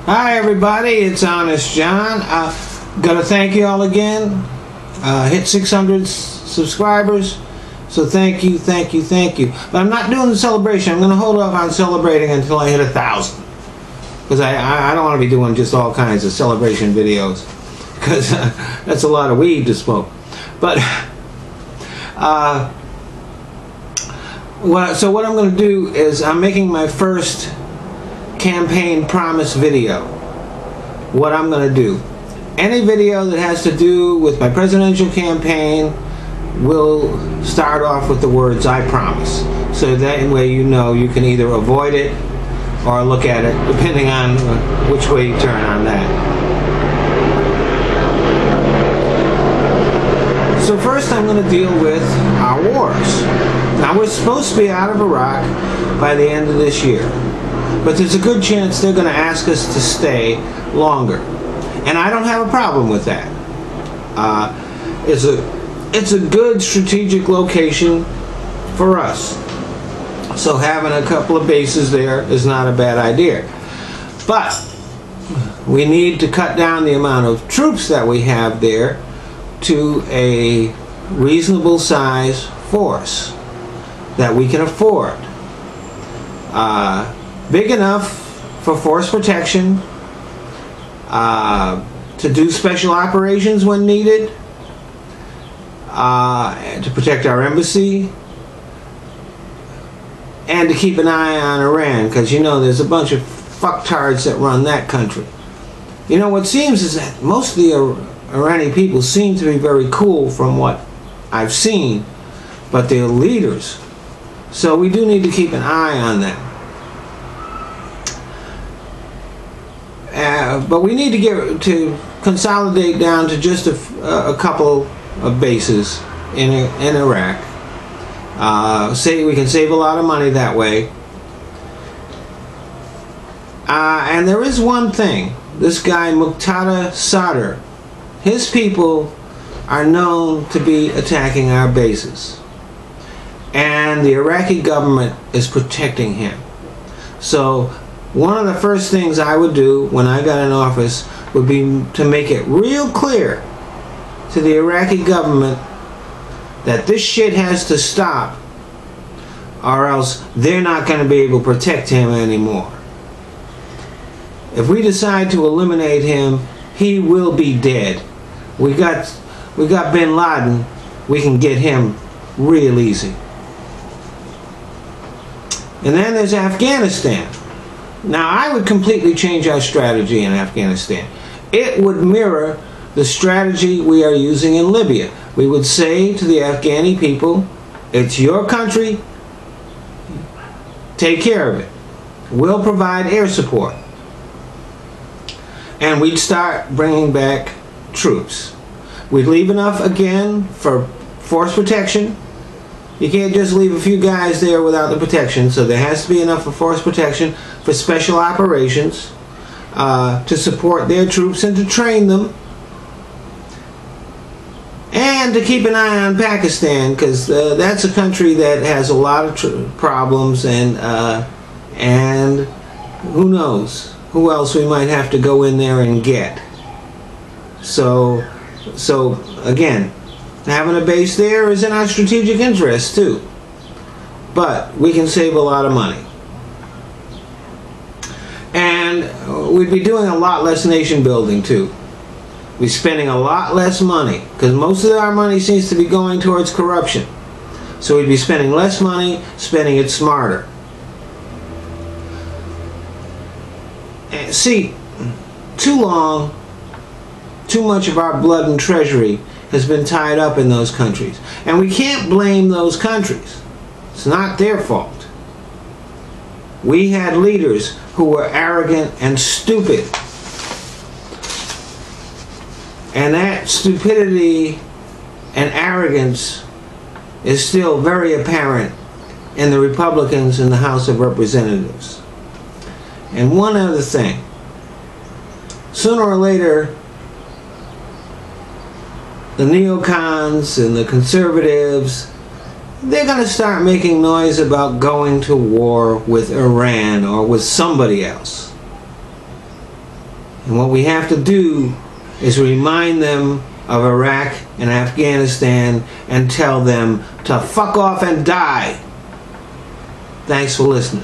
Hi everybody, it's Honest John. Gotta thank you all again. Hit 600 subscribers, so thank you. But I'm not doing the celebration. I'm gonna hold off on celebrating until I hit 1,000, because I don't want to be doing just all kinds of celebration videos, because that's a lot of weed to smoke. But what I'm going to do is I'm making my first campaign promise video. What I'm going to do, any video that has to do with my presidential campaign will start off with the words "I promise," so that way you know you can either avoid it or look at it, depending on which way you turn on that. So first I'm going to deal with our wars. Now we're supposed to be out of Iraq by the end of this year, but there's a good chance they're going to ask us to stay longer, and I don't have a problem with that. It's a good strategic location for us, so having a couple of bases there is not a bad idea. But we need to cut down the amount of troops that we have there to a reasonable size force that we can afford. Big enough for force protection, to do special operations when needed, to protect our embassy, and to keep an eye on Iran, because you know there's a bunch of fucktards that run that country. You know, what seems is that most of the Iranian people seem to be very cool from what I've seen, but they're leaders. So we do need to keep an eye on them. But we need to consolidate down to just a couple of bases in Iraq. We can save a lot of money that way. And there is one thing. This guy Muqtada Sadr, his people are known to be attacking our bases, and the Iraqi government is protecting him. So one of the first things I would do when I got in office would be to make it real clear to the Iraqi government that this shit has to stop, or else they're not going to be able to protect him anymore. If we decide to eliminate him, he will be dead. We got bin Laden. We can get him real easy. And then there's Afghanistan. Now I would completely change our strategy in Afghanistan. It would mirror the strategy we are using in Libya. We would say to the Afghani people, it's your country, take care of it. We'll provide air support. And we'd start bringing back troops. We'd leave enough again for force protection. You can't just leave a few guys there without the protection, so there has to be enough for force protection, for special operations, to support their troops and to train them, and to keep an eye on Pakistan, because that's a country that has a lot of problems, and who knows who else we might have to go in there and get. So again, having a base there is in our strategic interest too, but we can save a lot of money, and we'd be doing a lot less nation building too. We're spending a lot less money, because most of our money seems to be going towards corruption. So we'd be spending less money, spending it smarter. And see, too long, too much of our blood and treasury has been tied up in those countries. And we can't blame those countries. It's not their fault. We had leaders who were arrogant and stupid. And that stupidity and arrogance is still very apparent in the Republicans in the House of Representatives. And one other thing. Sooner or later, the neocons and the conservatives, they're going to start making noise about going to war with Iran or with somebody else. And what we have to do is remind them of Iraq and Afghanistan and tell them to fuck off and die. Thanks for listening.